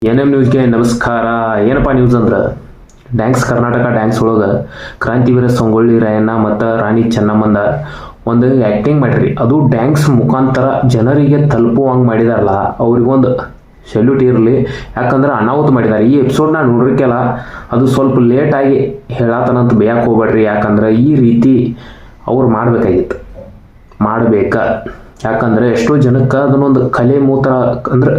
ಎನ್.ಎಂ ನ್ಯೂಸ್ಗೆ ನಮಸ್ಕಾರ. ಏನಪ್ಪ ನ್ಯೂಸ್ ಅಂದ್ರೆ ಡ್ಯಾಂಕ್ಸ್ ಕರ್ನಾಟಕ ಡ್ಯಾಂಕ್ಸ್ ಒಳಗೆ ಕ್ರಾಂತಿವೀರ ಸಂಗೊಳ್ಳಿ ರಾಯಣ್ಣ ಮತ್ತು ರಾಣಿ ಚೆನ್ನಮ್ಮಂದ ಒಂದು ಆ್ಯಕ್ಟಿಂಗ್ ಮಾಡಿರಿ. ಅದು ಡ್ಯಾಂಕ್ಸ್ ಮುಖಾಂತರ ಜನರಿಗೆ ತಲುಪುವಂಗೆ ಮಾಡಿದಾರಲ್ಲ, ಅವ್ರಿಗೊಂದು ಸೆಲ್ಯೂಟ್ ಇರಲಿ. ಯಾಕಂದ್ರೆ ಅನಾಹುತ ಮಾಡಿದ್ದಾರೆ. ಈ ಎಪಿಸೋಡ್ನ ನೋಡ್ರಿಕೆಲ್ಲ ಅದು ಸ್ವಲ್ಪ ಲೇಟಾಗಿ ಹೇಳತ್ತನಂತ ಬೇಯಕ್ಕೆ ಹೋಗ್ಬೇಡ್ರಿ. ಯಾಕಂದ್ರೆ ಈ ರೀತಿ ಅವ್ರು ಮಾಡಬೇಕಾಗಿತ್ತು, ಯಾಕಂದ್ರೆ ಎಷ್ಟೋ ಜನಕ್ಕೆ ಅದನ್ನೊಂದು ಕಲೆ ಮೂತ್ರ ಅಂದ್ರೆ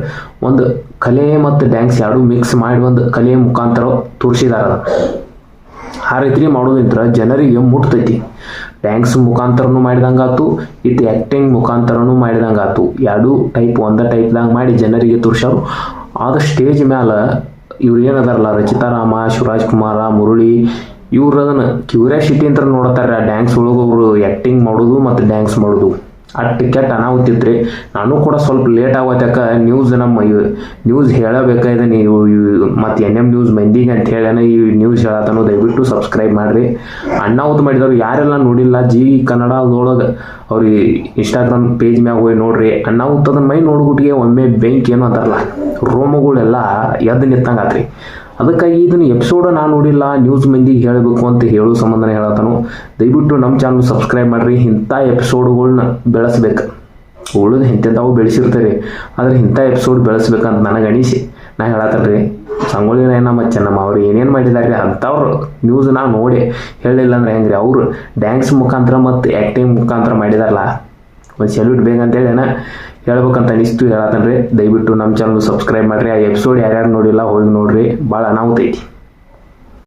ಒಂದು ಕಲೆ ಮತ್ತು ಡ್ಯಾನ್ಸ್ ಎರಡು ಮಿಕ್ಸ್ ಮಾಡಿ ಒಂದು ಕಲೆಯ ಮುಖಾಂತರ ತೋರಿಸಿದಾರ. ಆ ರೀತಿ ಮಾಡೋದಿಂತ್ರ ಜನರಿಗೆ ಮುಟ್ತೈತಿ. ಡ್ಯಾನ್ಸ್ ಮುಖಾಂತರನು ಮಾಡಿದಂಗಾತು, ಇದು ಆ್ಯಕ್ಟಿಂಗ್ ಮುಖಾಂತರನು ಮಾಡಿದಂಗಾತು. ಎರಡು ಟೈಪ್ ಒಂದೇ ಟೈಪ್ದಾಗ ಮಾಡಿ ಜನರಿಗೆ ತೋರಿಸ್ಯಾರು. ಆದ ಸ್ಟೇಜ್ ಮ್ಯಾಲೆ ಇವ್ರು ಏನದಾರಲ್ಲ, ರಚಿತಾರಾಮ, ಶಿವರಾಜ್ ಕುಮಾರ, ಮುರಳಿ, ಇವ್ರು ಅದನ್ನು ಕ್ಯೂರಿಯಾಸಿಟಿ ಅಂತ ನೋಡ್ತಾರೆ. ಡ್ಯಾನ್ಸ್ ಒಳಗೆ ಅವರು ಆ್ಯಕ್ಟಿಂಗ್ ಮಾಡೋದು ಮತ್ತು ಡ್ಯಾನ್ಸ್ ಮಾಡೋದು ಅಷ್ಟು ಕೆಟ್ಟ ಅನಾಹುತಿತ್ರಿ. ನಾನು ಕೂಡ ಸ್ವಲ್ಪ ಲೇಟ್ ಆಗೋತ್ಯಾಕ ನಮ್ಮ ನ್ಯೂಸ್ ಹೇಳಬೇಕಾಗಿದೆ. ನೀವು ಮತ್ತು ಎನ್.ಎಂ ನ್ಯೂಸ್ ಮಂದಿಗೆ ಅಂತ ಹೇಳೇನೆ ಈ ನ್ಯೂಸ್ ಹೇಳತ್ತನೋ. ದಯವಿಟ್ಟು ಸಬ್ಸ್ಕ್ರೈಬ್ ಮಾಡಿರಿ. ಅನಾಹುತ ಮಾಡಿದವ್ರು ಯಾರೆಲ್ಲ ನೋಡಿಲ್ಲ ಜಿ ಕನ್ನಡದೊಳಗೆ ಅವ್ರಿಗೆ ಇನ್ಸ್ಟಾಗ್ರಾಮ್ ಪೇಜ್ ಮ್ಯಾಗ ಹೋಗಿ ನೋಡ್ರಿ. ಅನಾಹುತದ ಮೈ ನೋಡ್ಬಿಟ್ಟಿಗೆ ಒಮ್ಮೆ ಬೆಂಕಿ ಏನೋ ಅಂತಾರಲ್ಲ, ರೋಮಗಳೆಲ್ಲ ಎದ್ದು ನಿಂತಂಗೆ ಆತ್ರಿ. ಅದಕ್ಕಾಗಿ ಇದನ್ನು ಎಪಿಸೋಡ್ ನಾನು ನೋಡಿಲ್ಲ, ನ್ಯೂಸ್ ಮಂದಿಗೆ ಹೇಳಬೇಕು ಅಂತ ಹೇಳೋ ಸಂಬಂಧನೇ ಹೇಳತ್ತಾನು. ದಯವಿಟ್ಟು ನಮ್ಮ ಚಾನಲ್ ಸಬ್ಸ್ಕ್ರೈಬ್ ಮಾಡಿರಿ. ಇಂಥ ಎಪಿಸೋಡ್ಗಳ್ನ ಬೆಳೆಸ್ಬೇಕು. ಉಳಿದು ಇಂಥವು ಬೆಳೆಸಿರ್ತಾರೆ, ಆದರೆ ಇಂಥ ಎಪಿಸೋಡ್ ಬೆಳೆಸ್ಬೇಕಂತ ನನಗೆ ಅನಿಸಿ ನಾ ಹೇಳತ್ತಲ್ರಿ. ಸಂಗೊಳ್ಳಿ ರಾಯಣ್ಣ ಮತ್ತು ಚೆನ್ನಮ್ಮ ಅವ್ರು ಏನೇನು ಮಾಡಿದ್ದಾರೆ ಅಂಥವ್ರು ನ್ಯೂಸ್ ನಾವು ನೋಡಿ ಹೇಳಿಲ್ಲ ಅಂದ್ರೆ ಹೆಂಗೆ ರೀ. ಅವರು ಡ್ಯಾನ್ಸ್ ಮುಖಾಂತರ ಮತ್ತು ಆ್ಯಕ್ಟಿಂಗ್ ಮುಖಾಂತರ ಮಾಡಿದಾರಲ್ಲ, ಒಂದು ಸೆಲ್ಯೂಟ್ ಬೇಕಂತೇಳಿ ಹೇಳ್ಬೇಕಂತ ಅನಿಸ್ತು ಹೇಳತ್ತನ್ರಿ. ದಯವಿಟ್ಟು ನಮ್ಮ ಚಾನಲ್ ಸಬ್ಸ್ಕ್ರೈಬ್ ಮಾಡಿರಿ. ಆ ಎಪಿಸೋಡ್ ಯಾರ್ಯಾರು ನೋಡಿಲ್ಲ ಹೋಗಿ ನೋಡ್ರಿ, ಭಾಳ ಅನಾಹುತ ಐತಿ.